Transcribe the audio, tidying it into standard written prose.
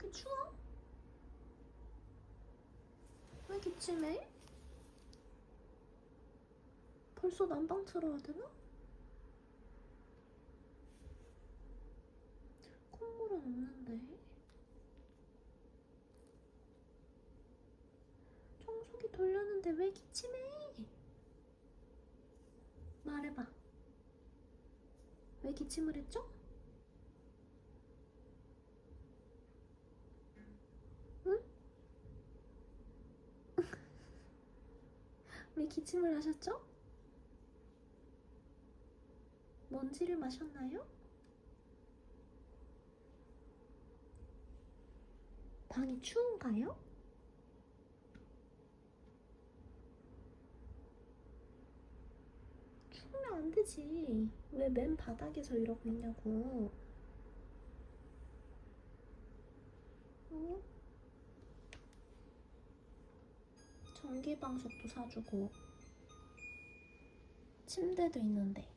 방이 추워? 왜 기침해? 벌써 난방 틀어야 되나? 콧물은 없는데. 청소기 돌렸는데 왜 기침해? 말해봐. 왜 기침을 했죠? 응? 왜 기침을 하셨죠? 먼지를 마셨나요? 방이 추운가요? 추우면 안 되지. 왜 맨 바닥에서 이러고 있냐고. 응? 전기방석도 사주고 침대도 있는데